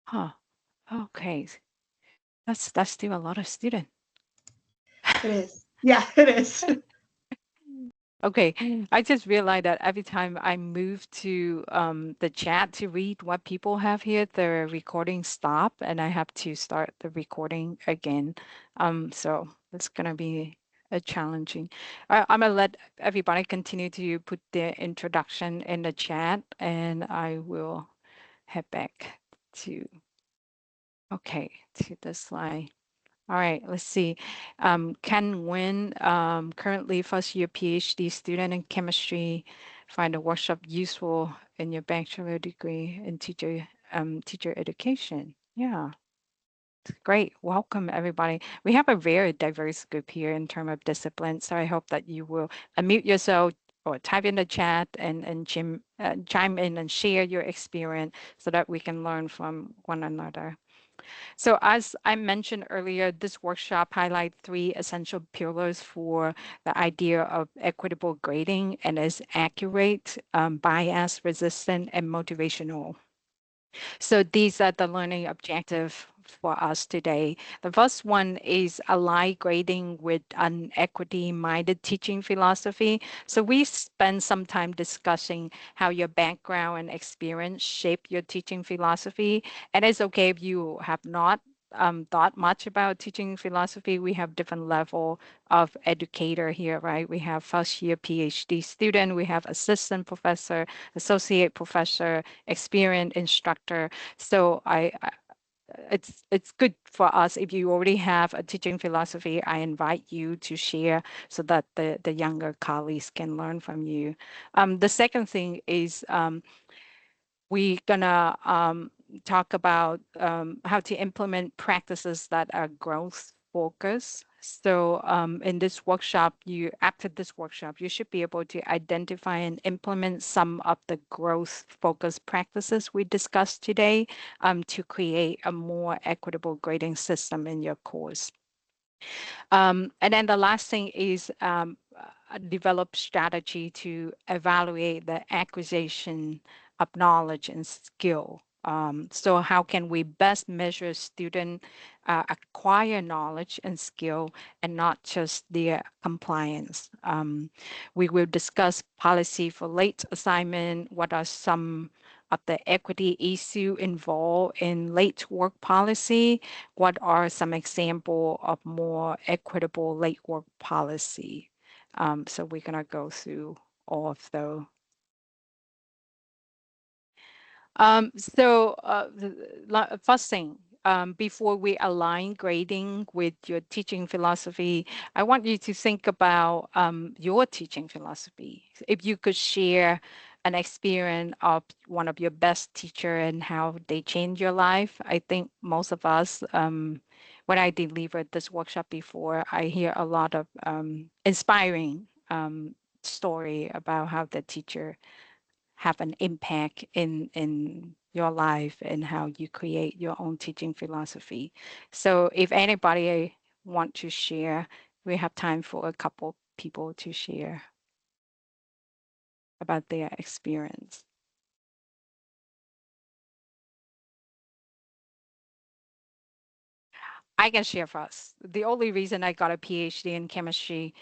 Huh. Okay. That's still a lot of students. It is. Yeah, it is. Okay, I just realized that every time I move to the chat to read what people have here, the recording stop and I have to start the recording again. So it's gonna be a challenging. I'm gonna let everybody continue to put their introduction in the chat and I will head back to, okay, to the slide. All right, let's see. Ken Nguyen, currently first year PhD student in chemistry, find the workshop useful in your bachelor degree in teacher education. Yeah, great. Welcome everybody. We have a very diverse group here in terms of discipline, so I hope that you will unmute yourself or type in the chat and chime in and share your experience so that we can learn from one another. So as I mentioned earlier, this workshop highlights three essential pillars for the idea of equitable grading and is accurate, bias resistant, and motivational. So these are the learning objective for us today. The first one is ally grading with an equity-minded teaching philosophy. So we spend some time discussing how your background and experience shape your teaching philosophy. And it's okay if you have not thought much about teaching philosophy. We have different level of educator here, right? We have first year PhD student, we have assistant professor, associate professor, experienced instructor. So it's good for us if you already have a teaching philosophy. I invite you to share so that the younger colleagues can learn from you. The second thing is we're gonna talk about how to implement practices that are growth focused. So in this workshop, after this workshop, you should be able to identify and implement some of the growth focused practices we discussed today to create a more equitable grading system in your course. And then the last thing is develop strategy to evaluate the acquisition of knowledge and skill. So how can we best measure student acquire knowledge and skill and not just their compliance? We will discuss policy for late assignment. What are some of the equity issue involved in late work policy? What are some example of more equitable late work policy? So we're gonna go through all of those. First thing, before we align grading with your teaching philosophy, I want you to think about your teaching philosophy. If you could share an experience of one of your best teacher and how they changed your life. I think most of us, when I delivered this workshop before, I hear a lot of inspiring story about how the teacher have an impact in your life and how you create your own teaching philosophy. So if anybody want to share, we have time for a couple people to share about their experience. I can share first. The only reason I got a PhD in chemistry,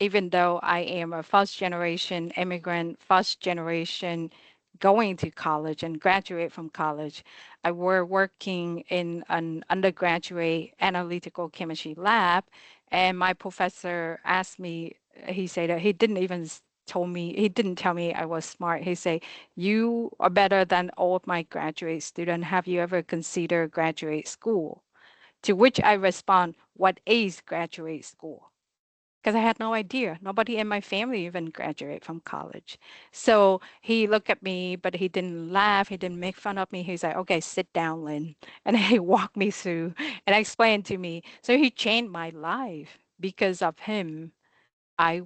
even though I am a first generation immigrant, first generation going to college and graduate from college, I were working in an undergraduate analytical chemistry lab, and my professor asked me. He said that he didn't even told me he didn't tell me I was smart. He said, "You are better than all of my graduate students. Have you ever considered graduate school?" To which I respond, what is graduate school? Because I had no idea. Nobody in my family even graduate from college. So he looked at me, but he didn't laugh. He didn't make fun of me. He's like, okay, sit down, Lynn. And he walked me through and explained to me. So he changed my life because of him. I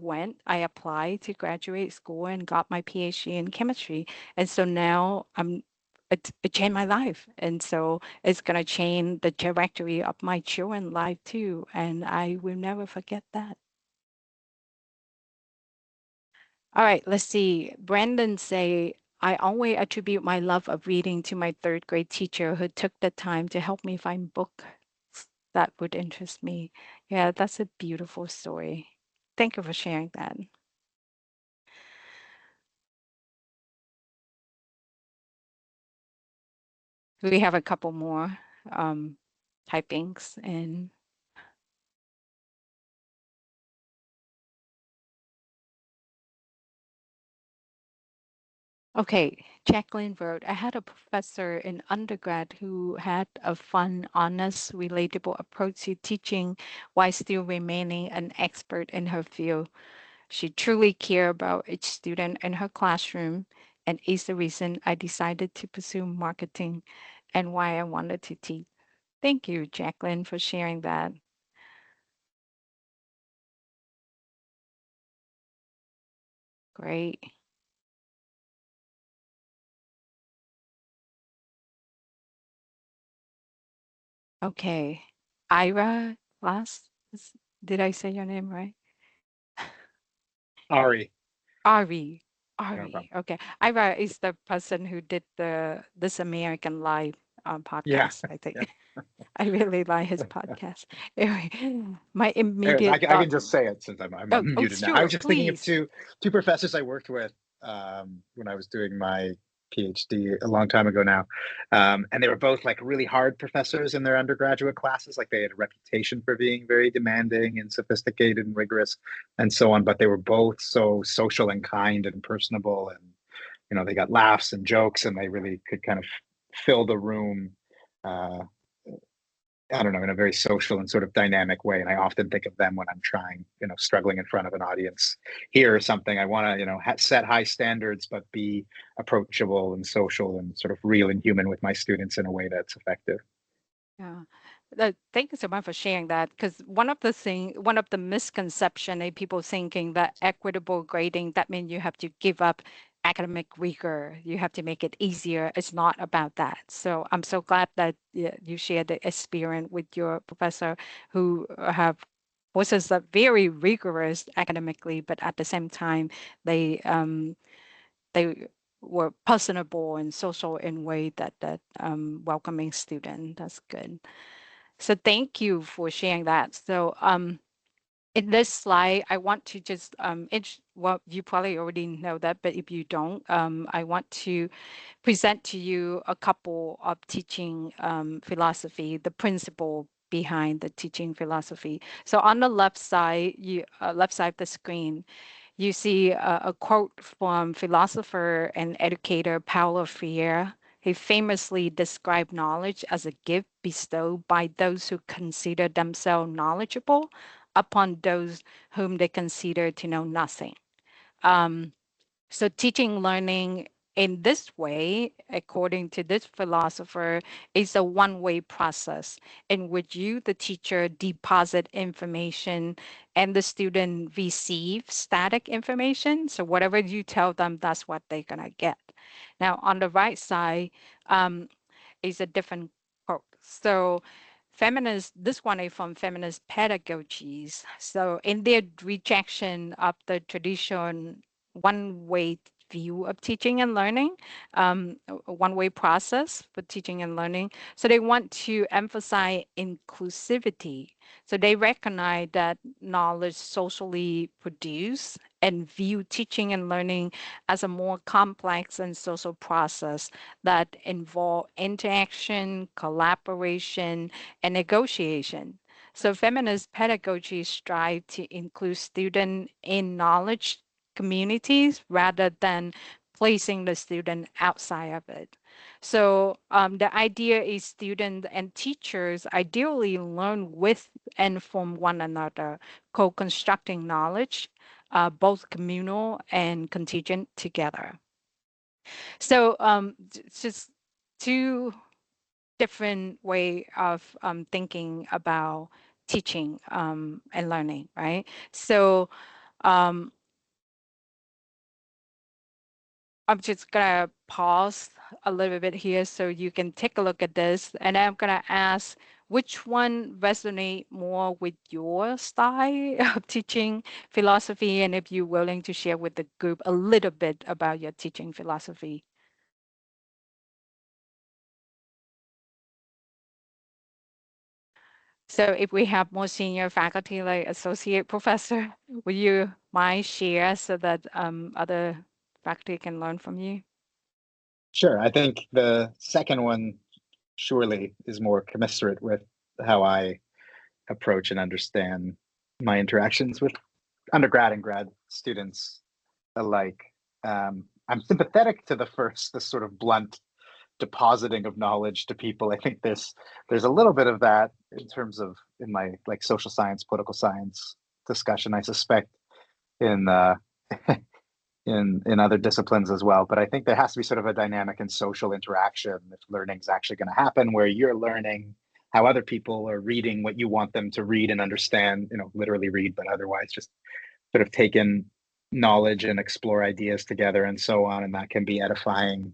applied to graduate school and got my PhD in chemistry. And so now it changed my life. And so it's going to change the trajectory of my children's life too. And I will never forget that. All right, let's see. Brandon say, I always attribute my love of reading to my third grade teacher who took the time to help me find books that would interest me. Yeah, that's a beautiful story. Thank you for sharing that. We have a couple more um, typings. And okay, Jacqueline wrote, I had a professor in undergrad who had a fun, honest, relatable approach to teaching while still remaining an expert in her field. She truly cared about each student in her classroom, and is the reason I decided to pursue marketing and why I wanted to teach. Thank you, Jacqueline, for sharing that. Great. Okay. Ira last. Did I say your name right? Ari, Ari. no problem. Ari. Okay. Ira is the person who did the This American Life Yeah, podcast, I think. yeah. I really like his podcast. Anyway, my Anyways, immediate I thought. can just say it since I'm Oh, oh, unmuted now. I sure, was just thinking of please. two professors I worked with when I was doing my PhD a long time ago now, and they were both like really hard professors in their undergraduate classes. Like they had a reputation for being very demanding and sophisticated and rigorous, and so on. But they were both so social and kind and personable, and they got laughs and jokes, and they really could kind of fill the room. Uh, I don't know, in a very social and sort of dynamic way. And I often think of them when I'm trying, struggling in front of an audience here or something. I want to, set high standards, but be approachable and social and sort of real and human with my students in a way that's effective. Yeah. Thank you so much for sharing that. Because one of the misconception is people thinking that equitable grading, that means you have to give up academic rigor. You have to make it easier. It's not about that. So I'm so glad that you shared the experience with your professor who have was just a very rigorous academically, but at the same time, they um, they were personable and social in way that welcoming student. That's good. So thank you for sharing that. So in this slide, I want to just well, you probably already know that, but if you don't, I want to present to you a couple of teaching philosophy, the principle behind the teaching philosophy. So on the left side of the screen, you see a quote from philosopher and educator Paulo Freire. He famously described knowledge as a gift bestowed by those who consider themselves knowledgeable upon those whom they consider to know nothing. Um, so teaching learning in this way, according to this philosopher, is a one-way process in which you, the teacher, deposit information and the student receive static information. So whatever you tell them, that's what they're gonna get. Now on the right side, um, is a different quote. So this one is from feminist pedagogies. So in their rejection of the tradition one way view of teaching and learning, a one way process for teaching and learning. So they want to emphasize inclusivity. So they recognize that knowledge socially produced and view teaching and learning as a more complex and social process that involve interaction, collaboration, and negotiation. So feminist pedagogy strive to include students in knowledge communities rather than placing the student outside of it. So the idea is students and teachers ideally learn with and from one another, co-constructing knowledge, both communal and contingent together. So just two different way of thinking about teaching and learning, right? So um, I'm just gonna pause a little bit here so you can take a look at this, and I'm gonna ask which one resonate more with your style of teaching philosophy, and if you're willing to share with the group a little bit about your teaching philosophy. So if we have more senior faculty like associate professor, would you mind share so that other faculty can learn from you? Sure. I think the second one surely is more commensurate with how I approach and understand my interactions with undergrad and grad students alike. I'm sympathetic to the first, the sort of blunt depositing of knowledge to people. I think there's a little bit of that in terms of in my like social science, political science discussion. I suspect in in other disciplines as well. But I think there has to be sort of a dynamic and social interaction if learning is actually going to happen, where you're learning how other people are reading what you want them to read and understand, you know, literally read, but otherwise just sort of take in knowledge and explore ideas together and so on. And that can be edifying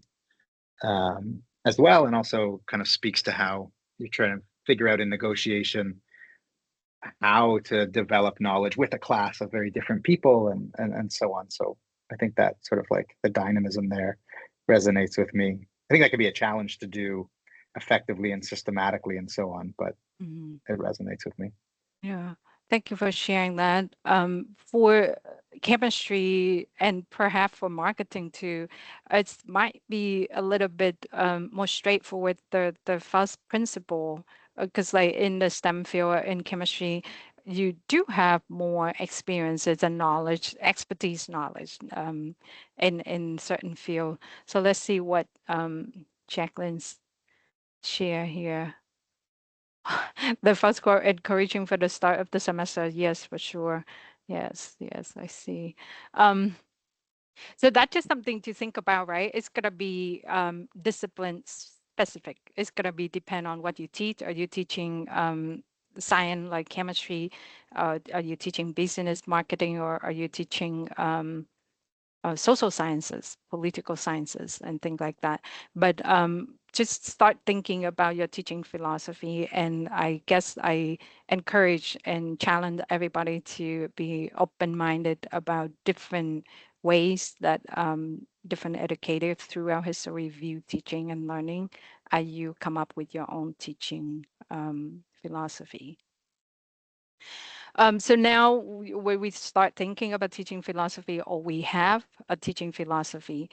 as well. And also kind of speaks to how you're trying to figure out in negotiation how to develop knowledge with a class of very different people and so on. So I think that sort of like the dynamism there resonates with me. I think that could be a challenge to do effectively and systematically and so on, but Mhm. it resonates with me. Yeah, thank you for sharing that. For chemistry and perhaps for marketing too, it might be a little bit more straightforward. The first principle, because like in the STEM field in chemistry, you do have more experiences and knowledge, expertise knowledge in certain field. So let's see what Jacqueline's share here. The first quote encouraging for the start of the semester. Yes, for sure. Yes, yes, I see. Um, so that's just something to think about, right? It's gonna be discipline specific. It's gonna be depend on what you teach. Are you teaching science like chemistry? Are you teaching business marketing, or are you teaching social sciences, political sciences, and things like that. But just start thinking about your teaching philosophy. And I guess I encourage and challenge everybody to be open minded about different ways that different educators throughout history view teaching and learning. You come up with your own teaching philosophy. So now when we start thinking about teaching philosophy, or we have a teaching philosophy,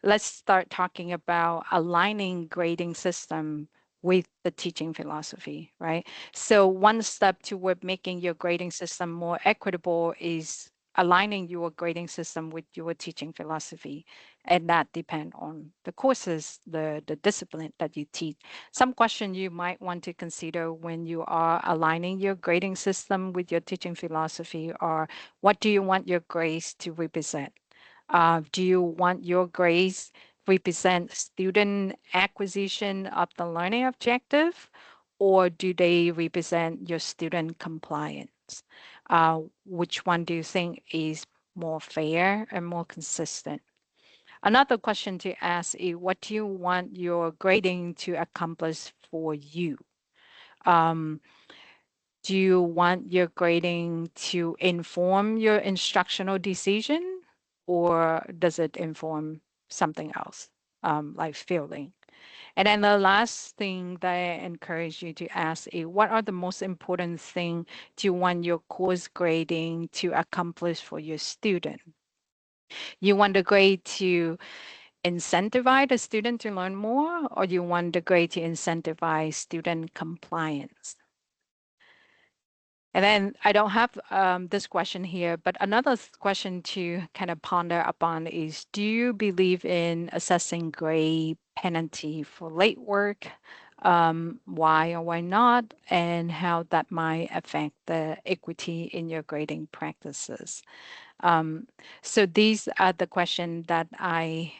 let's start talking about aligning grading system with the teaching philosophy, right? So one step toward making your grading system more equitable is aligning your grading system with your teaching philosophy. And that depend on the courses, the discipline that you teach. Some question you might want to consider when you are aligning your grading system with your teaching philosophy are, what do you want your grades to represent? Do you want your grades represent student acquisition of the learning objective, or do they represent your student compliance? Which one do you think is more fair and more consistent? Another question to ask is, what do you want your grading to accomplish for you? Um, do you want your grading to inform your instructional decision, or does it inform something else, like fielding? And then the last thing that I encourage you to ask is, what are the most important thing do you want your course grading to accomplish for your student? You want the grade to incentivize the student to learn more, or you want the grade to incentivize student compliance? And then I don't have this question here, but another question to kind of ponder upon is, do you believe in assessing grade penalty for late work? Why or why not? And how that might affect the equity in your grading practices? Um, so these are the questions that I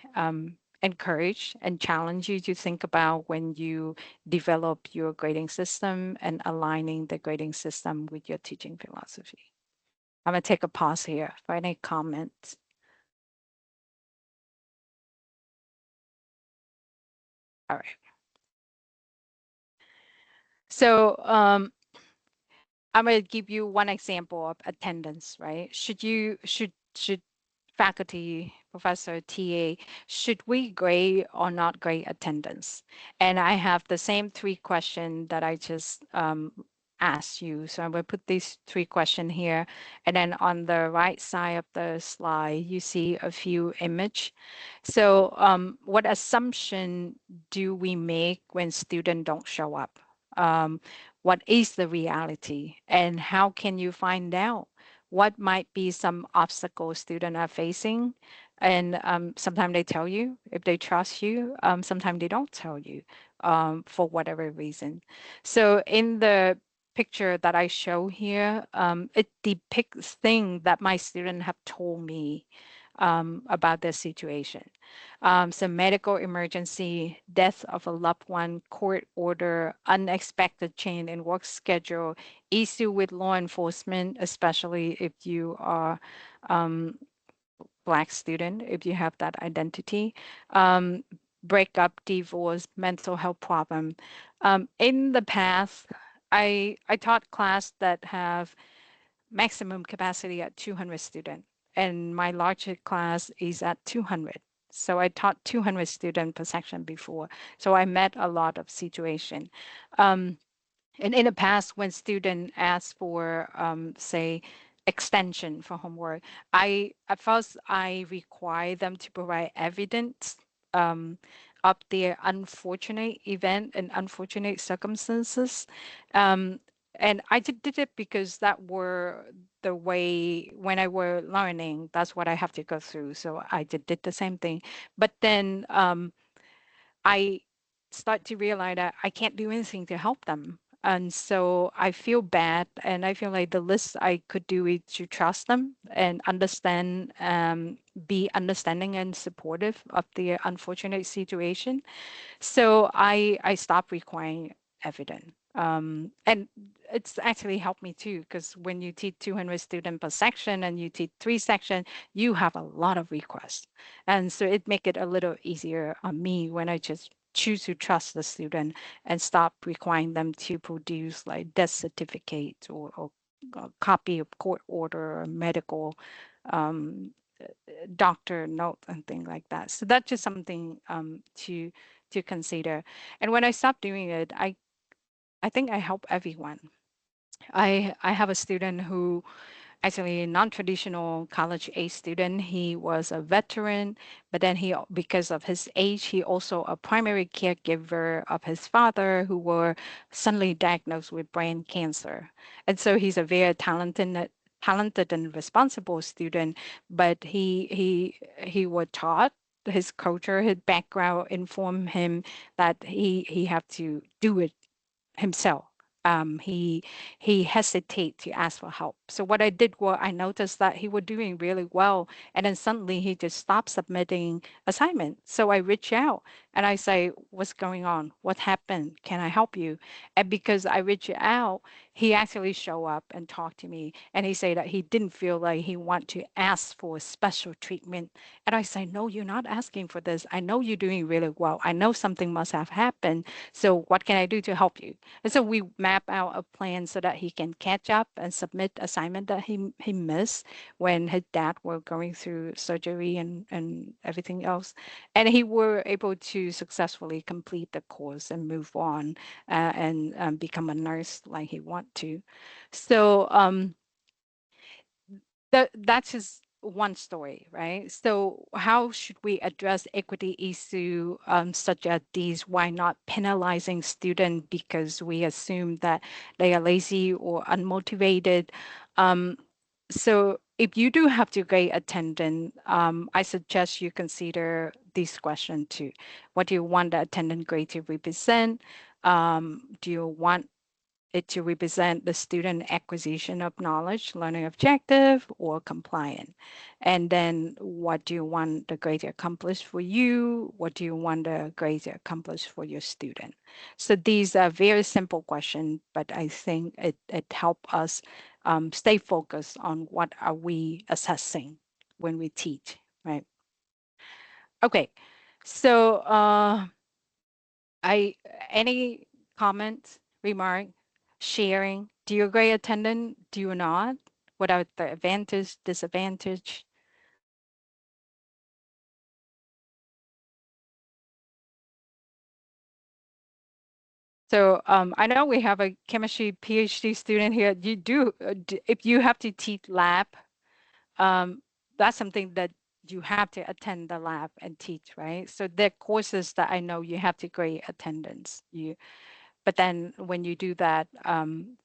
encourage and challenge you to think about when you develop your grading system and aligning the grading system with your teaching philosophy. I'm going to take a pause here for any comments. All right. So I'm going to give you one example of attendance, right? Should faculty, professor, TA, should we grade or not grade attendance? And I have the same three questions that I just asked you. So I'm going to put these three questions here. And then on the right side of the slide, you see a few image. So what assumption do we make when students don't show up? Um, what is the reality? And how can you find out? What might be some obstacles students are facing? And sometimes they tell you if they trust you. Sometimes they don't tell you for whatever reason. So in the picture that I show here, it depicts things that my students have told me about their situation. So medical emergency, death of a loved one, court order, unexpected change in work schedule, issue with law enforcement, especially if you are Black student, if you have that identity, um, breakup, divorce, mental health problem. In the past, I taught class that have maximum capacity at 200 students, and my largest class is at 200. So I taught 200 students per section before. So I met a lot of situation. Um, and in the past, when students ask for, say, extension for homework, I at first I require them to provide evidence um, of their unfortunate event and unfortunate circumstances. Um, and I did it because that were the way when I were learning, that's what I have to go through. So I did the same thing. But then I start to realize that I can't do anything to help them. And so I feel bad, and I feel like the least I could do is to trust them and understand, be understanding and supportive of their unfortunate situation. So I stopped requiring evidence. And it's actually helped me too, because when you teach 200 students per section and you teach three sections, you have a lot of requests. And so it make it a little easier on me when I just choose to trust the student and stop requiring them to produce like death certificate or a copy of court order or medical um, doctor note and things like that. So that's just something to consider. And when I stopped doing it, I think I help everyone. I have a student who actually a non-traditional college age student. He was a veteran, but then because of his age, he also a primary caregiver of his father who were suddenly diagnosed with brain cancer. And so he's a very talented and responsible student, but he was taught his culture, his background informed him that he had to do it himself. He hesitated to ask for help. So what I did was I noticed that he was doing really well, and then suddenly he just stopped submitting assignment. So I reached out and I say, "What's going on? What happened? Can I help you?" And because I reached out, he actually showed up and talked to me, and he said that he didn't feel like he want to ask for special treatment. And I say, "No, you're not asking for this. I know you're doing really well. I know something must have happened. So what can I do to help you?" And so we map out a plan so that he can catch up and submit assignment that he missed when his dad were going through surgery and everything else. And he were able to successfully complete the course and move on and become a nurse like he want to. So that's just one story, right? So how should we address equity issue such as these? Why not penalizing students because we assume that they are lazy or unmotivated? Um, so if you do have to grade attendance, I suggest you consider this question too. What do you want the attendance grade to represent? Do you want it to represent the student acquisition of knowledge, learning objective, or compliant? And then what do you want the grade to accomplish for you? What do you want the grade to accomplish for your student? So these are very simple questions, but I think it helps us stay focused on what are we assessing when we teach, right? Okay, so I any comments, remark, sharing? Do you agree attendant? Do you not? What are the advantage, disadvantage? So I know we have a chemistry PhD student here. You do, if you have to teach lab, um, that's something that you have to attend the lab and teach, right? So there are courses that I know you have to grade attendance. But then when you do that,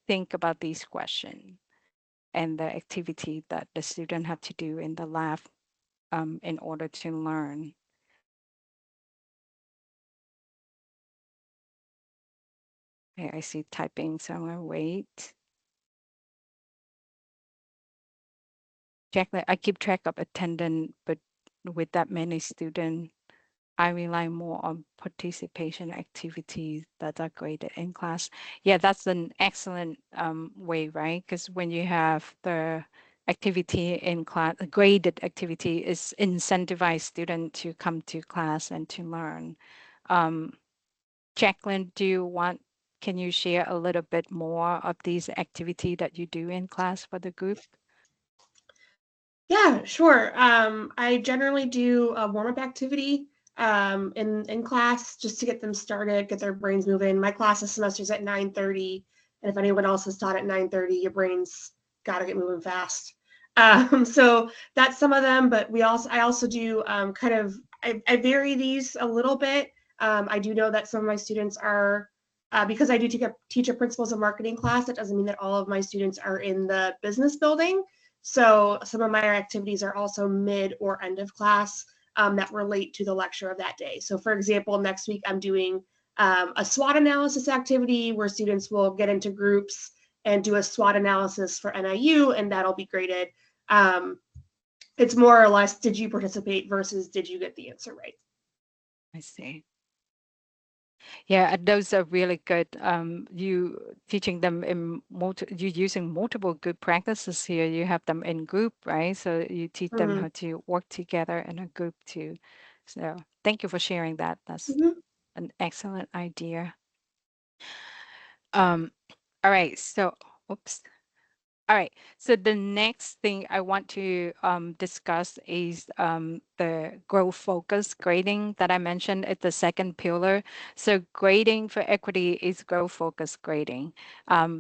think about these questions and the activity that the student have to do in the lab in order to learn. Okay, I see typing, so I'm gonna wait. I keep track of attendance, but with that many students, I rely more on participation activities that are graded in class. Yeah, that's an excellent way, right? Because when you have the activity in class, a graded activity is incentivize student to come to class and to learn. Um, Jacqueline, can you share a little bit more of these activity that you do in class for the group? Yeah, sure. I generally do a warm up activity in class just to get them started, get their brains moving. My class this semester is at 9:30, and if anyone else has taught at 9:30, your brains got to get moving fast. So that's some of them, but I also do I vary these a little bit. I do know that some of my students are because I do teach a principles of marketing class. That doesn't mean that all of my students are in the business building. So some of my activities are also mid or end of class that relate to the lecture of that day. So for example, next week I'm doing a SWOT analysis activity where students will get into groups and do a SWOT analysis for NIU, and that'll be graded. Um, it's more or less, did you participate versus did you get the answer right? I see. Yeah, and those are really good. You teaching them you using multiple good practices here. You have them in group, right? So you teach them Mm-hmm. how to work together in a group too. So thank you for sharing that. That's Mm-hmm. an excellent idea. Um, all right. So, oops. All right. So the next thing I want to discuss is the growth focus grading that I mentioned at the second pillar. So grading for equity is growth focus grading.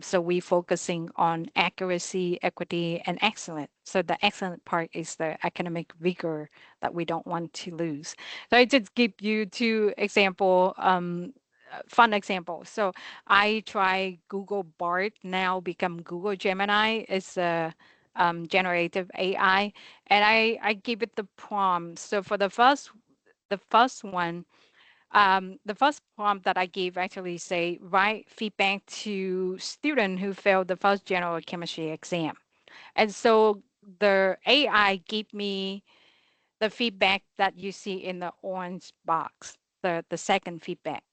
So we focusing on accuracy, equity, and excellent. So the excellent part is the academic vigor that we don't want to lose. So I just give you two example. Fun example. So I try Google Bard now become Google Gemini. It's a generative AI, and I give it the prompt. So for the first one, the first prompt that I gave actually say write feedback to student who failed the first general chemistry exam, and so the AI gave me the feedback that you see in the orange box, the second feedback.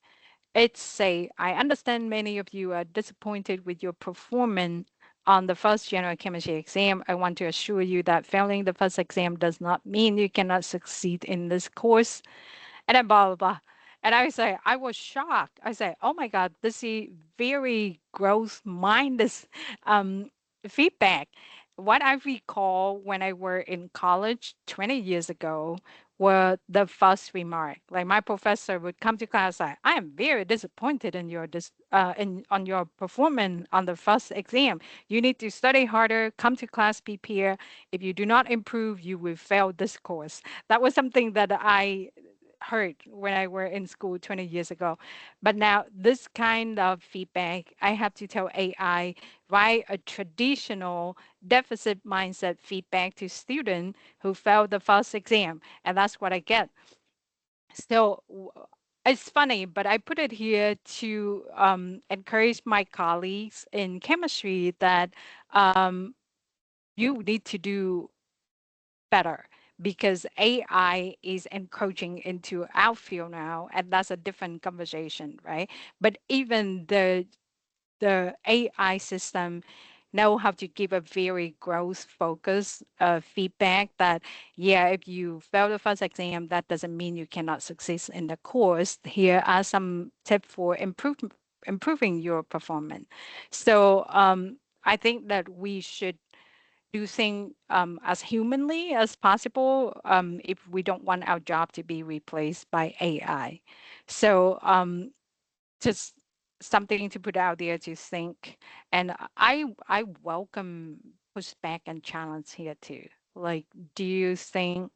It's say, I understand many of you are disappointed with your performance on the first general chemistry exam. I want to assure you that failing the first exam does not mean you cannot succeed in this course, and then blah blah blah. And I say I was shocked. I say, oh my God, this is very growth minded um, feedback. What I recall when I were in college 20 years ago were the first remark. Like my professor would come to class, like, I am very disappointed in in on your performance on the first exam. You need to study harder, come to class prepare. If you do not improve, you will fail this course. That was something that I heard when I were in school 20 years ago. But now this kind of feedback, I have to tell AI, write a traditional deficit mindset feedback to student who failed the first exam. And that's what I get. So it's funny, but I put it here to encourage my colleagues in chemistry that um, you need to do better because AI is encroaching into our field now, and that's a different conversation, right? But even the AI system know how to give a very growth focused feedback that yeah, if you fail the first exam, that doesn't mean you cannot succeed in the course. Here are some tips for improving your performance. So I think that we should do things as humanly as possible if we don't want our job to be replaced by AI. So just something to put out there to think. And I welcome pushback and challenge here too. Like, do you think,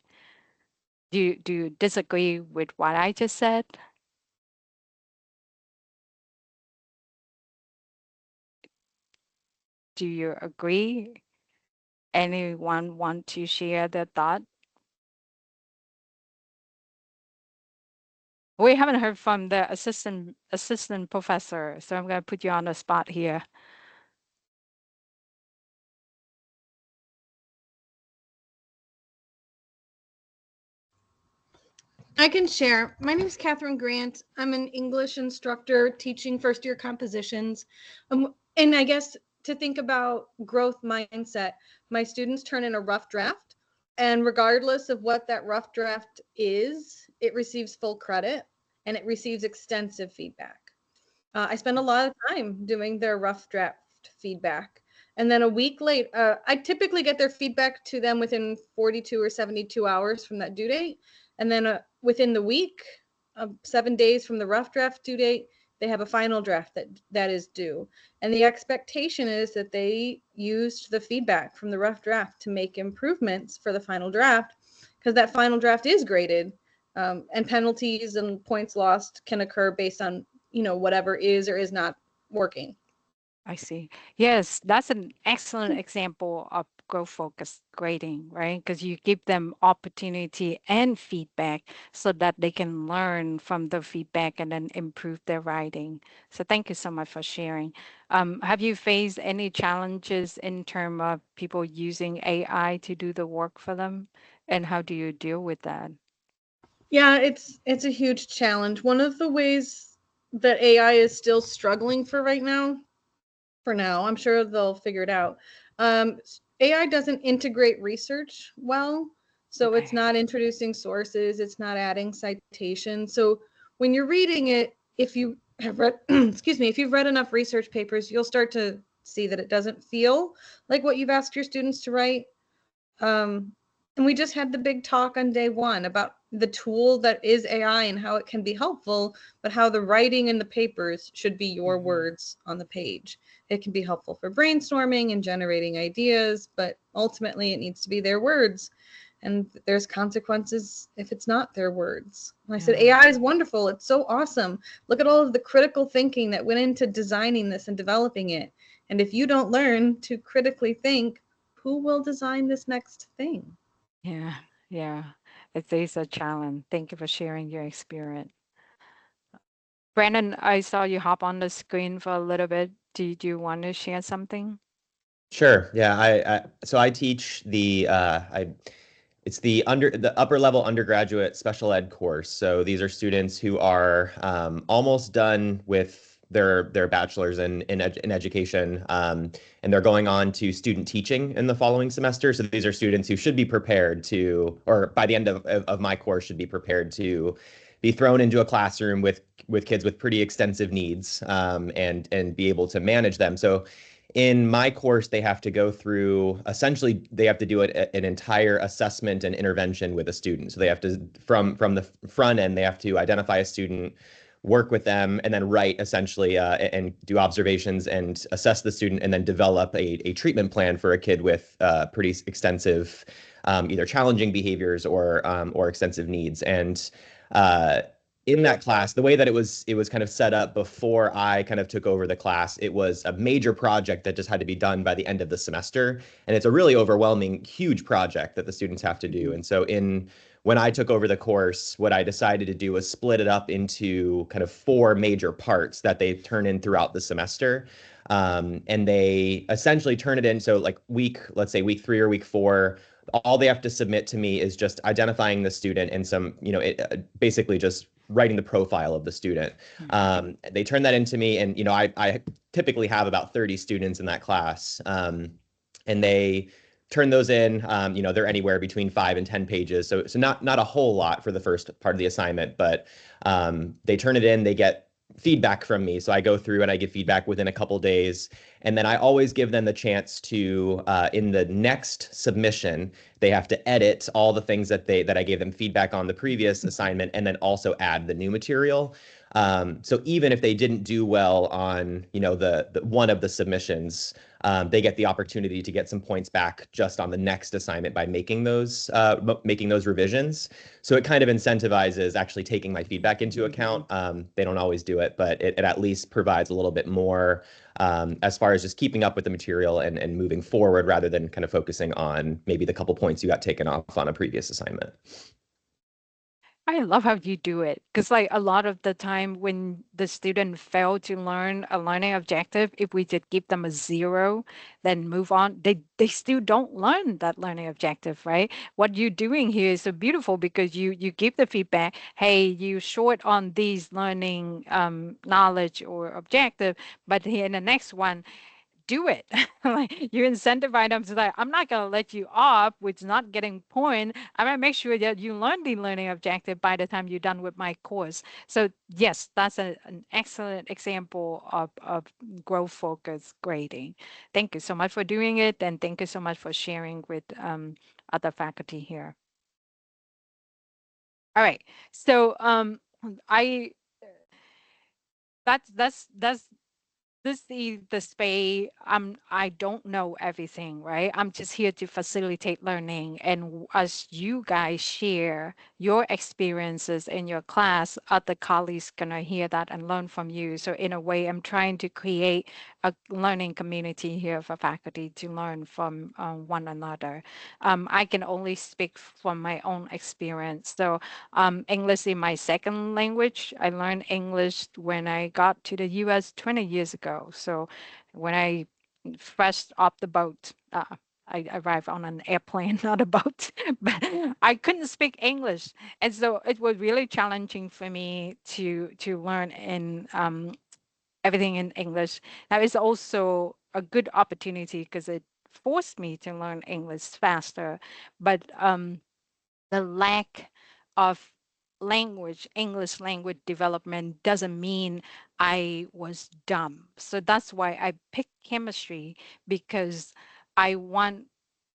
do you disagree with what I just said? Do you agree? Anyone want to share their thought? We haven't heard from the assistant professor, so I'm going to put you on the spot here. I can share. My name is Catherine Grant. I'm an English instructor teaching first year compositions. And I guess to think about growth mindset, my students turn in a rough draft. And regardless of what that rough draft is, it receives full credit and it receives extensive feedback. I spend a lot of time doing their rough draft feedback. And then a week late, I typically get their feedback to them within 42 or 72 hours from that due date. And then within the week, 7 days from the rough draft due date, they have a final draft that is due. And the expectation is that they used the feedback from the rough draft to make improvements for the final draft, because that final draft is graded. And penalties and points lost can occur based on, whatever is or is not working. I see. Yes, that's an excellent example of growth focused grading, right? Because you give them opportunity and feedback so that they can learn from the feedback and then improve their writing. So thank you so much for sharing. Have you faced any challenges in terms of people using AI to do the work for them? And how do you deal with that? Yeah, it's a huge challenge. One of the ways that AI is still struggling for now, I'm sure they'll figure it out. AI doesn't integrate research well, so it's Okay. not introducing sources, it's not adding citations. So when you're reading it, if you have read, excuse me, if you've read enough research papers, you'll start to see that it doesn't feel like what you've asked your students to write. Um, and we just had the big talk on day one about the tool that is AI and how it can be helpful, but how the writing in the papers should be your words on the page. It can be helpful for brainstorming and generating ideas, but ultimately it needs to be their words. And there's consequences if it's not their words. And I said, Yeah. AI is wonderful. It's so awesome. Look at all of the critical thinking that went into designing this and developing it. And if you don't learn to critically think, who will design this next thing? Yeah. Yeah. It is a challenge. Thank you for sharing your experience. Brandon, I saw you hop on the screen for a little bit. Did you want to share something? Sure. Yeah. So I teach it's the upper level undergraduate special ed course. So these are students who are almost done with their bachelor's in education, and they're going on to student teaching in the following semester. So these are students who should be prepared to, or by the end of my course, should be prepared to be thrown into a classroom with kids with pretty extensive needs, and be able to manage them. So in my course, they have to go through, essentially, they have to do an entire assessment and intervention with a student. So they have to, from the front end, they have to identify a student, work with them, and then write essentially, and do observations and assess the student, and then develop a treatment plan for a kid with pretty extensive, either challenging behaviors or extensive needs. And uh, in that class, the way that it was kind of set up before I kind of took over the class, it was a major project that just had to be done by the end of the semester. And it's a really overwhelming, huge project that the students have to do. And so when I took over the course, what I decided to do was split it up into kind of four major parts that they turn in throughout the semester. And they essentially turn it in. So like let's say week 3 or week 4, all they have to submit to me is just identifying the student and some, basically just writing the profile of the student. They turn that into me, and I typically have about 30 students in that class, and they turn those in. They're anywhere between 5 and 10 pages, so not a whole lot for the first part of the assignment, but they turn it in. They get feedback from me, so I go through and I give feedback within a couple days, and then I always give them the chance to, in the next submission, they have to edit all the things that I gave them feedback on the previous assignment, and then also add the new material. So even if they didn't do well on, the one of the submissions, they get the opportunity to get some points back just on the next assignment by making those revisions. So it kind of incentivizes actually taking my feedback into account. They don't always do it, but it at least provides a little bit more as far as just keeping up with the material and moving forward rather than kind of focusing on maybe the couple points you got taken off on a previous assignment. I love how you do it because, like, a lot of the time when the student fail to learn a learning objective, if we just give them a zero, then move on, they still don't learn that learning objective, right? What you're doing here is so beautiful because you give the feedback, hey, you short on these learning knowledge or objective, but here in the next one, do it. Like you incentivize them to like, I'm not gonna let you off with not getting point. I'm gonna make sure that you learn the learning objective by the time you're done with my course. So yes, that's an excellent example of growth focused grading. Thank you so much for doing it, and thank you so much for sharing with other faculty here. All right. So I that's this is the space. I don't know everything, right? I'm just here to facilitate learning, and as you guys share your experiences in your class, other colleagues gonna hear that and learn from you. So in a way, I'm trying to create a learning community here for faculty to learn from one another. I can only speak from my own experience. So English is my second language. I learned English when I got to the US 20 years ago. So when I fresh off the boat, I arrived on an airplane, not a boat, but I couldn't speak English, and so it was really challenging for me to learn in everything in English. Now it's also a good opportunity because it forced me to learn English faster, but the lack of language, English language development doesn't mean I was dumb. So that's why I picked chemistry because I want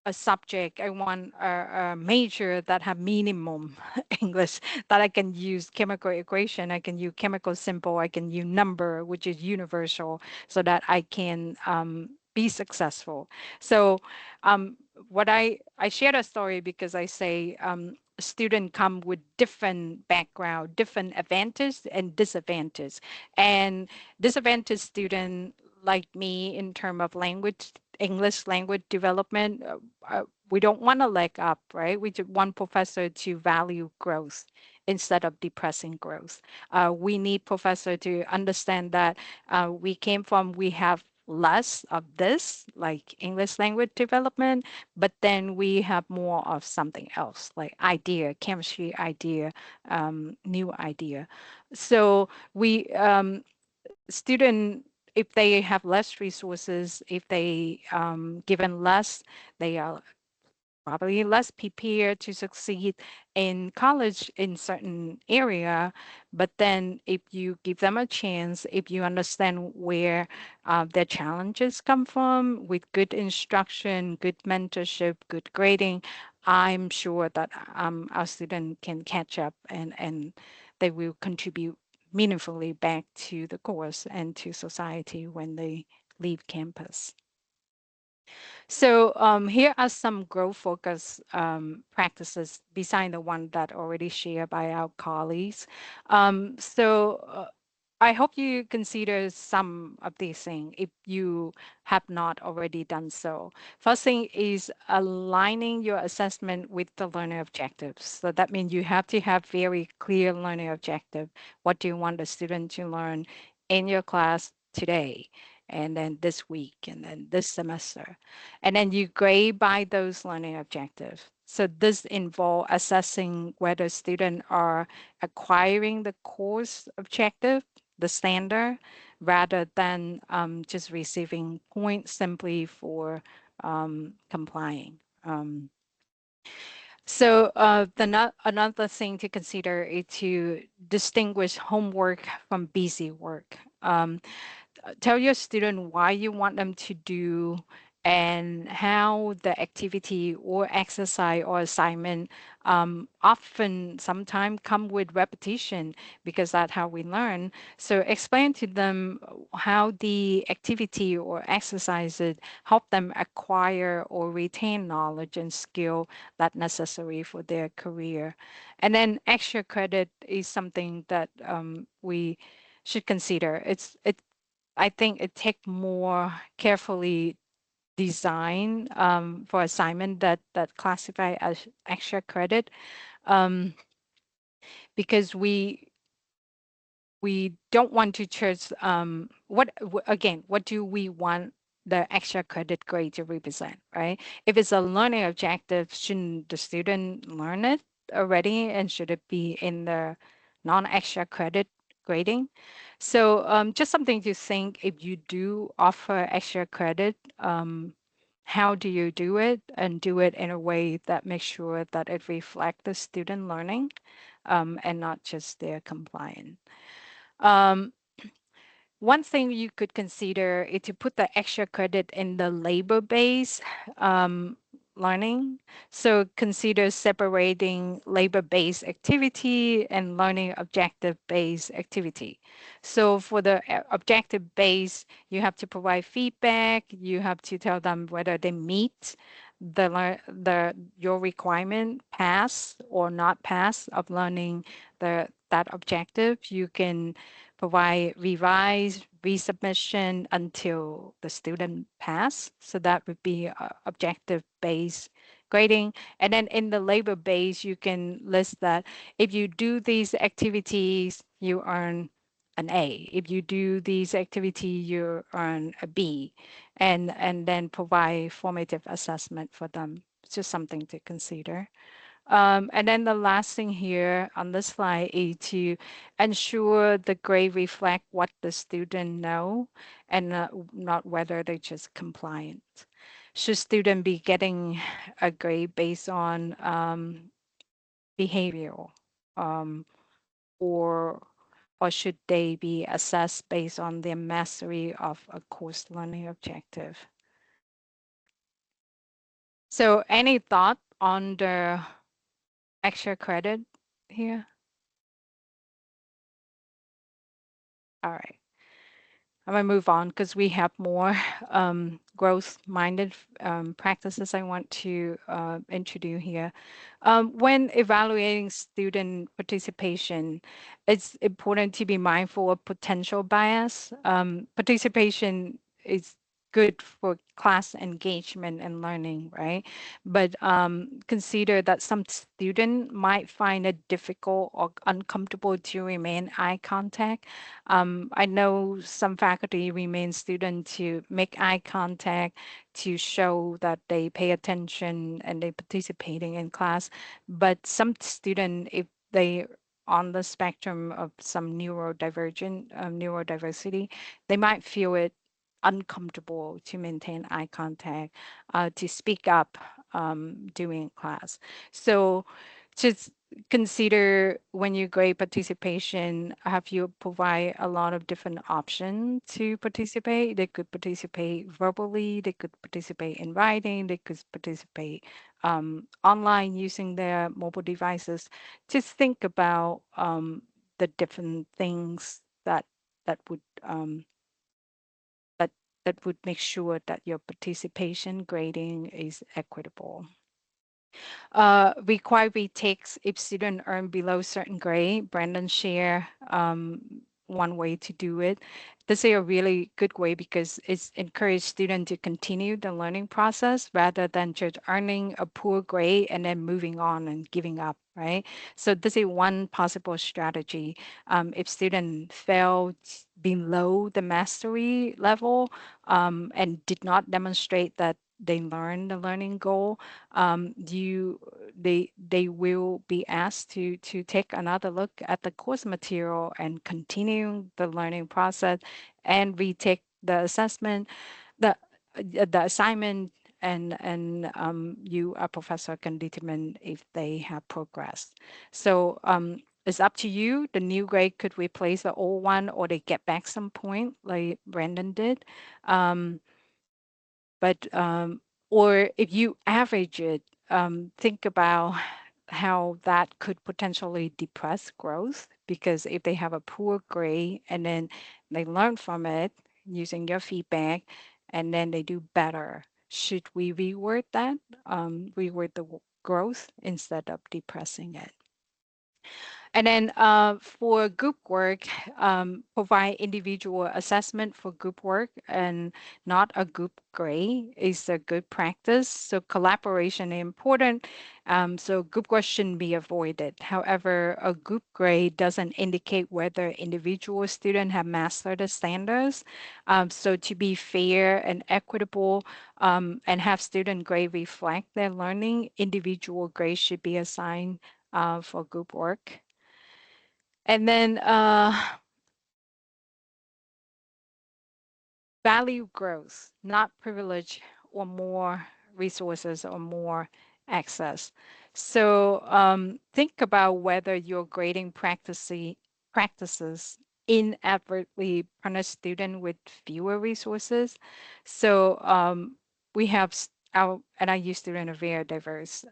a subject, I want a major that have minimum English that I can use chemical equation, I can use chemical symbol, I can use number, which is universal, so that I can be successful. So um, what I shared a story because I say student come with different background, different advantage and disadvantage. And disadvantaged student like me in term of language, English language development, we don't want to leg up, right? We just want professor to value growth instead of depressing growth. We need professor to understand that we have less of this, like English language development, but then we have more of something else, like idea, chemistry idea, new idea. So we student, if they have less resources, if they given less, they are probably less prepared to succeed in college in certain area. But then if you give them a chance, if you understand where their challenges come from with good instruction, good mentorship, good grading, I'm sure that our student can catch up, and they will contribute meaningfully back to the course and to society when they leave campus. So here are some growth focus practices beside the one that already shared by our colleagues. I hope you consider some of these things if you have not already done so. First thing is aligning your assessment with the learning objectives. So that means you have to have very clear learning objective. What do you want the student to learn in your class today? And then this week, and then this semester. And then you grade by those learning objectives. So this involves assessing whether students are acquiring the course objective, the standard, rather than just receiving points simply for complying. Another thing to consider is to distinguish homework from busy work. Tell your student why you want them to do and how the activity or exercise or assignment often sometimes come with repetition because that's how we learn. So explain to them how the activity or exercises help them acquire or retain knowledge and skill that necessary for their career. And then extra credit is something that we should consider. I think it take more carefully design for assignment that classify as extra credit, um, because we don't want to choose again, what do we want the extra credit grade to represent, right? If it's a learning objective, shouldn't the student learn it already, and should it be in the non-extra credit grading? So just something to think, if you do offer extra credit, how do you do it, and do it in a way that makes sure that it reflects the student learning, and not just their compliance. um, One thing you could consider is to put the extra credit in the labor-based um, learning. So consider separating labor-based activity and learning objective-based activity. So for the objective-based, you have to provide feedback. You have to tell them whether they meet your requirement, pass or not pass of learning that objective. You can provide revise, resubmission until the student pass. So that would be objective-based grading. And then in the labor-based, you can list that if you do these activities, you earn an A. If you do these activity, you earn a B, and then provide formative assessment for them. It's just something to consider. And then the last thing here on this slide is to ensure the grade reflect what the student know, and not whether they're just compliant. Should student be getting a grade based on behavioral, um, or should they be assessed based on their mastery of a course learning objective? So any thought on the extra credit here? All right. I'm gonna move on because we have more growth-minded practices I want to introduce here. When evaluating student participation, it's important to be mindful of potential bias. Participation is good for class engagement and learning, right? But consider that some student might find it difficult or uncomfortable to remain eye contact. I know some faculty remain students to make eye contact to show that they pay attention and they participating in class. But some student, if they on the spectrum of some neurodivergent neurodiversity, they might feel it uncomfortable to maintain eye contact, to speak up during class. So just consider when you grade participation, have you provide a lot of different options to participate? They could participate verbally, they could participate in writing, they could participate online using their mobile devices. Just think about the different things that would that that would make sure that your participation grading is equitable. Require retakes if student earn below certain grade. Brandon share one way to do it. This is a really good way because it's encourage student to continue the learning process rather than just earning a poor grade and then moving on and giving up, right? So this is one possible strategy. If student failed below the mastery level and did not demonstrate that they learned the learning goal, they will be asked to take another look at the course material and continue the learning process and retake the assessment, the the assignment, and you, a professor, can determine if they have progressed. So it's up to you. The new grade could replace the old one, or they get back some point like Brandon did. Um, But or if you average it, think about how that could potentially depress growth, because if they have a poor grade and then they learn from it using your feedback and then they do better, should we reward that? Reward the growth instead of depressing it. And then for group work, provide individual assessment for group work and not a group grade is a good practice. So collaboration is important. So group work shouldn't be avoided. However, a group grade doesn't indicate whether individual students have mastered the standards. So to be fair and equitable and have student grade reflect their learning, individual grades should be assigned for group work. And then value growth, not privilege or more resources or more access. So think about whether your grading practices inadvertently punish student with fewer resources. So we have our NIU students are very diverse.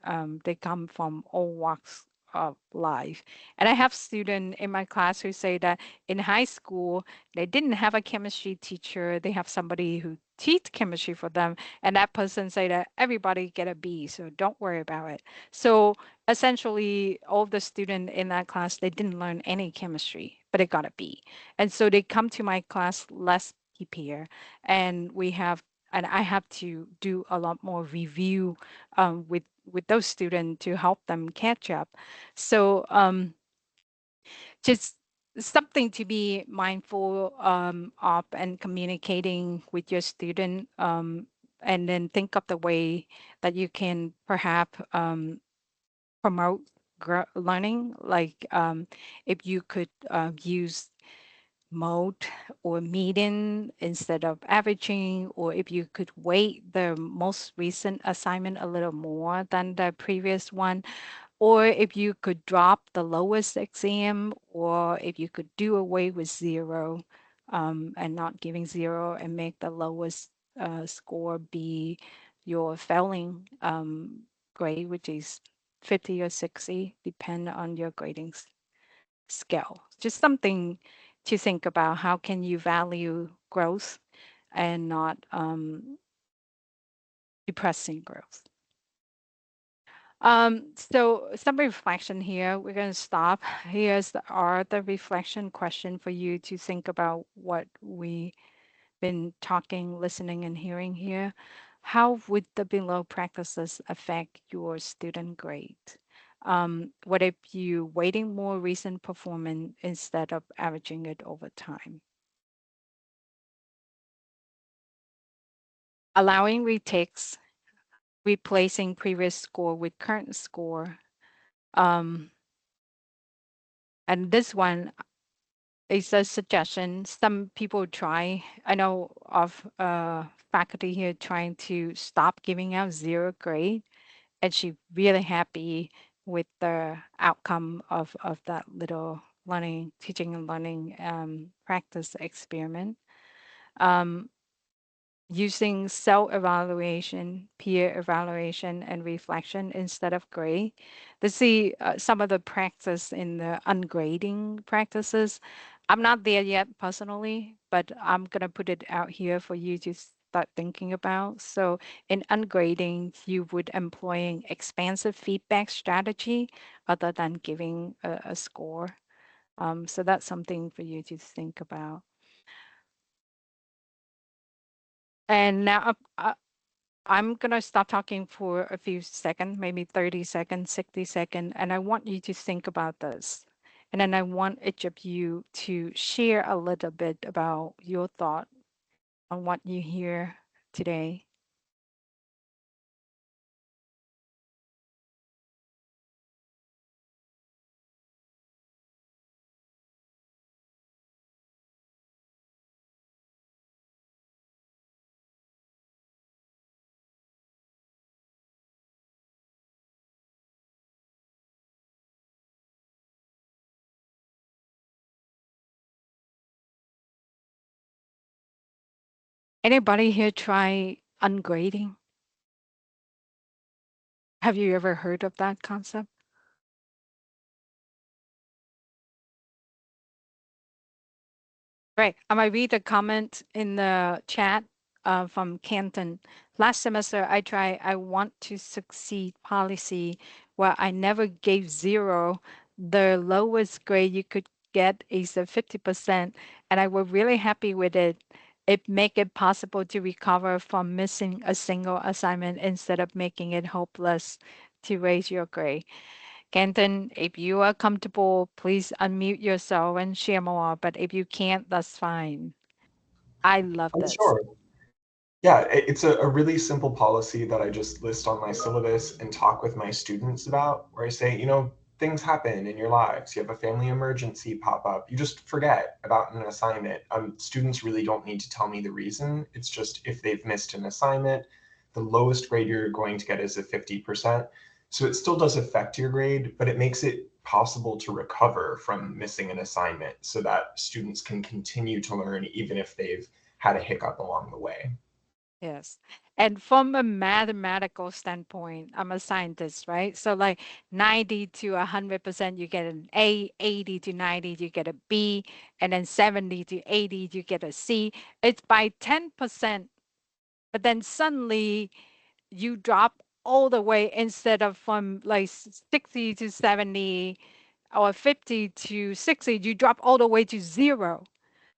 They come from all walks of life. And I have students in my class who say that in high school, they didn't have a chemistry teacher. They have somebody who teach chemistry for them, and that person say that everybody get a B, so don't worry about it. So essentially, all the students in that class, they didn't learn any chemistry, but they got a B. And so they come to my class less prepared, and I have to do a lot more review with those students to help them catch up. So just something to be mindful of and communicating with your student, and then think of the way that you can perhaps promote learning, like if you could use mode or median instead of averaging, or if you could weight the most recent assignment a little more than the previous one, or if you could drop the lowest exam, or if you could do away with zero and not giving zero and make the lowest score be your failing grade, which is 50 or 60, depend on your grading scale. Just something to think about. How can you value growth and not depressing growth? So some reflection here. We're going to stop. Are the reflection question for you to think about what we been talking, listening, and hearing here. How would the below practices affect your student grade? What if you weighting more recent performance instead of averaging it over time? Allowing retakes, replacing previous score with current score. Um, and this one is a suggestion. Some people try. I know of faculty here trying to stop giving out zero grade, and she really happy with the outcome of that little learning, teaching and learning practice experiment. Um, Using self-evaluation, peer evaluation, and reflection instead of grade. To see some of the practice in the ungrading practices. I'm not there yet personally, but I'm gonna put it out here for you to start thinking about. So in ungrading, you would employing expansive feedback strategy other than giving a score. So that's something for you to think about. And now I'm gonna stop talking for a few seconds, maybe 30 seconds, 60 seconds, and I want you to think about this. And then I want each of you to share a little bit about your thought on what you hear today. Anybody here try ungrading? Have you ever heard of that concept? Right. I might read a comment in the chat from Canton. Last semester, I want to succeed policy where I never gave zero. The lowest grade you could get is a 50%, and I was really happy with it. It make it possible to recover from missing a single assignment instead of making it hopeless to raise your grade. Kenton, if you are comfortable, please unmute yourself and share more. But if you can't, that's fine. I love I'm this. sure. Yeah, it's a really simple policy that I just list on my syllabus and talk with my students about, where I say, things happen in your lives. You have a family emergency pop up. You just forget about an assignment. Students really don't need to tell me the reason. It's just if they've missed an assignment, the lowest grade you're going to get is a 50%. So it still does affect your grade, but it makes it possible to recover from missing an assignment so that students can continue to learn even if they've had a hiccup along the way. Yes. And from a mathematical standpoint, I'm a scientist, right? So like 90 to 100%, you get an A, 80 to 90, you get a B, and then 70 to 80, you get a C. It's by 10%, but then suddenly you drop all the way instead of from like 60 to 70 or 50 to 60, you drop all the way to zero.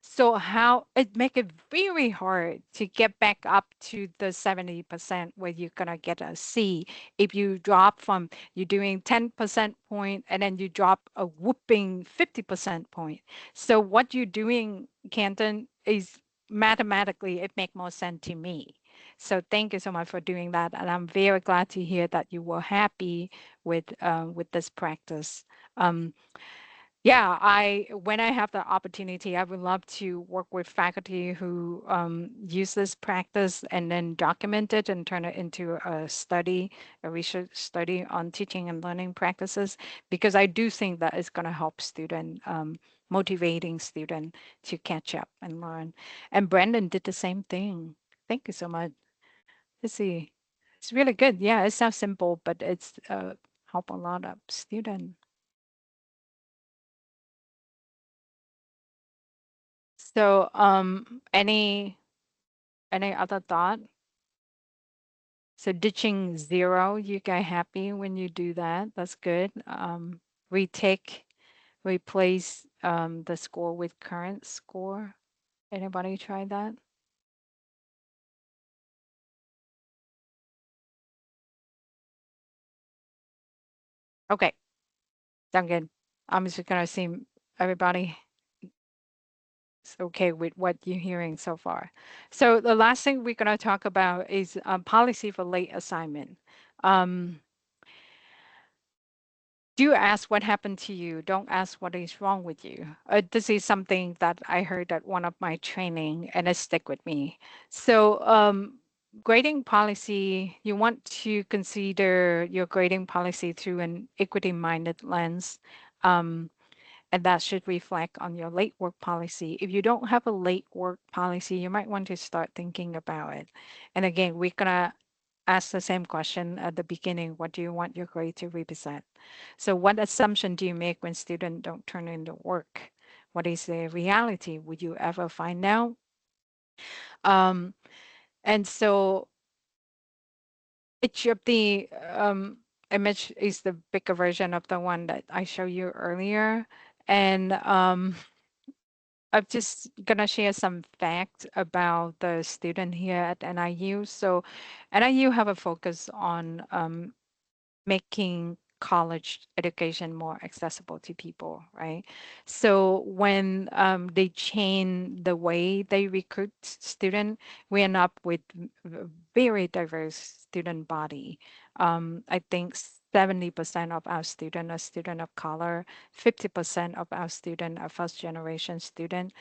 So how it make it very hard to get back up to the 70% where you're gonna get a C. If you drop from you're doing 10% point and then you drop a whooping 50% point. So what you're doing, Canton, is mathematically it make more sense to me. So thank you so much for doing that, and I'm very glad to hear that you were happy with this practice. Um, yeah, I when I have the opportunity, I would love to work with faculty who use this practice and then document it and turn it into a study, a research study on teaching and learning practices, because I do think that is going to help student, motivating student to catch up and learn. And Brandon did the same thing. Thank you so much. Let's see. It's really good. Yeah, it sounds simple, but it's help a lot of student. So, any other thought? So ditching zero, you get happy when you do that. That's good. Retake, replace the score with current score. Anybody try that? Okay, sound good. I'm just gonna assume everybody is okay with what you're hearing so far. So the last thing we're gonna talk about is policy for late assignment. Um, do ask what happened to you. Don't ask what is wrong with you. This is something that I heard at one of my training, and it stick with me. So, grading policy, you want to consider your grading policy through an equity-minded lens. Um, and that should reflect on your late work policy. If you don't have a late work policy, you might want to start thinking about it. And again, we're gonna ask the same question at the beginning. What do you want your grade to represent? So what assumption do you make when students don't turn in the work? What is the reality? Would you ever find out? Um, and so each of the image is the bigger version of the one that I showed you earlier. And I'm just gonna share some facts about the student here at NIU. So NIU have a focus on making college education more accessible to people, right? So when they change the way they recruit student, we end up with a very diverse student body. I think 70% of our student are student of color, 50% of our student are first generation student.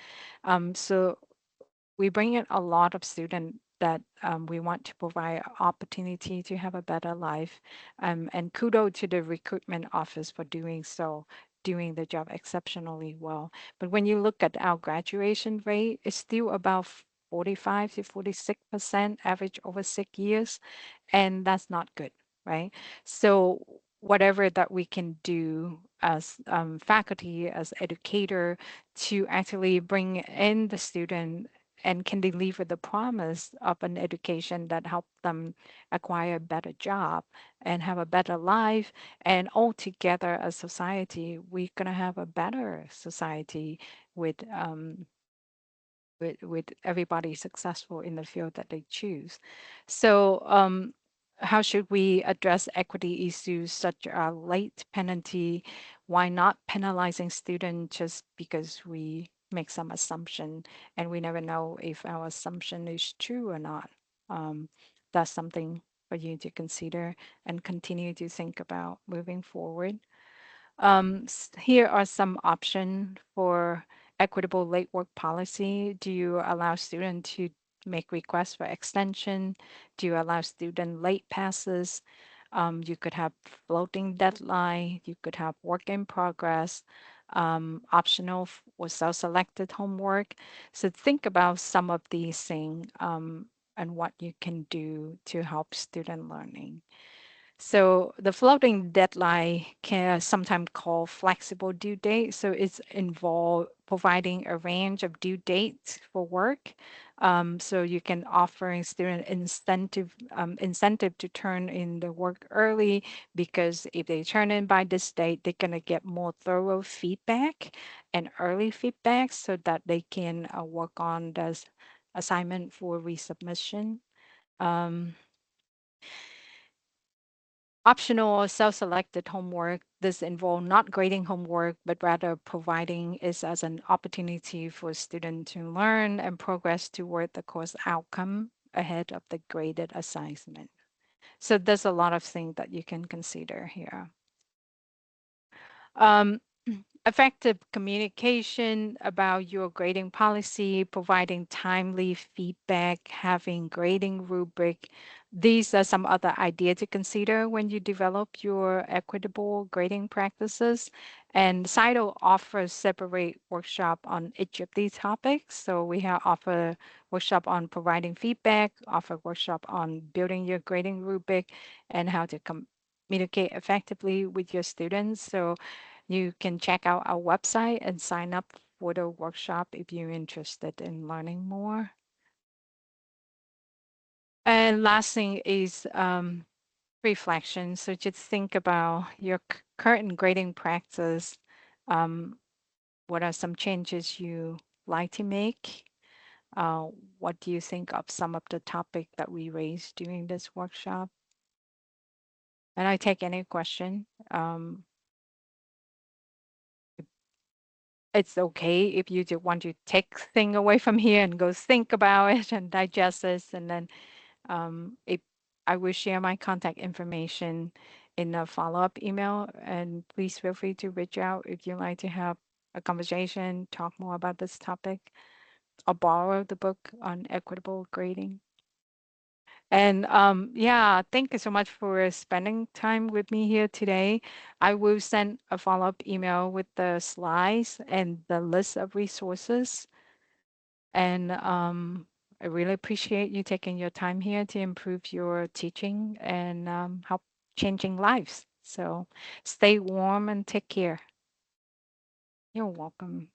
So we bring in a lot of students that we want to provide opportunity to have a better life. And kudos to the recruitment office for doing so, doing the job exceptionally well. But when you look at our graduation rate, it's still about 45 to 46% average over 6 years, and that's not good, right? So whatever that we can do as faculty, as educator, to actually bring in the student and can deliver the promise of an education that help them acquire a better job and have a better life, and all together as society we're going to have a better society with with everybody successful in the field that they choose. So, how should we address equity issues such as late penalty? Why not penalizing students just because we make some assumption and we never know if our assumption is true or not? Um, that's something for you to consider and continue to think about moving forward. Here are some options for equitable late work policy. Do you allow students to make requests for extension? Do you allow student late passes? You could have floating deadline. You could have work in progress, optional or self-selected homework. So think about some of these things and what you can do to help student learning. So the floating deadline can sometimes called flexible due date. So it's involved providing a range of due dates for work. So you can offer a student incentive to turn in the work early, because if they turn in by this date, they're gonna get more thorough feedback and early feedback so that they can work on this assignment for resubmission. Um, Optional or self-selected homework. This involve not grading homework, but rather providing it as an opportunity for students to learn and progress toward the course outcome ahead of the graded assignment. So there's a lot of things that you can consider here. Um, Effective communication about your grading policy, providing timely feedback, having grading rubric. These are some other ideas to consider when you develop your equitable grading practices. And CITO offers separate workshop on each of these topics. So we have offer workshop on providing feedback, offer workshop on building your grading rubric, and how to communicate effectively with your students. So you can check out our website and sign up for the workshop if you're interested in learning more. And last thing is reflection. So just think about your current grading practice. Um, what are some changes you like to make? Uh, what do you think of some of the topic that we raised during this workshop? And I take any question. It's okay if you just want to take thing away from here and go think about it and digest this, and then if I will share my contact information in a follow-up email, and please feel free to reach out if you'd like to have a conversation, talk more about this topic, or borrow the book on equitable grading. And yeah, thank you so much for spending time with me here today. I will send a follow-up email with the slides and the list of resources. And I really appreciate you taking your time here to improve your teaching and help changing lives. So stay warm and take care. You're welcome.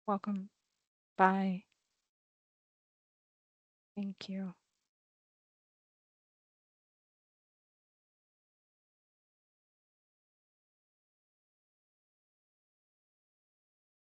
Welcome. Bye. Thank you.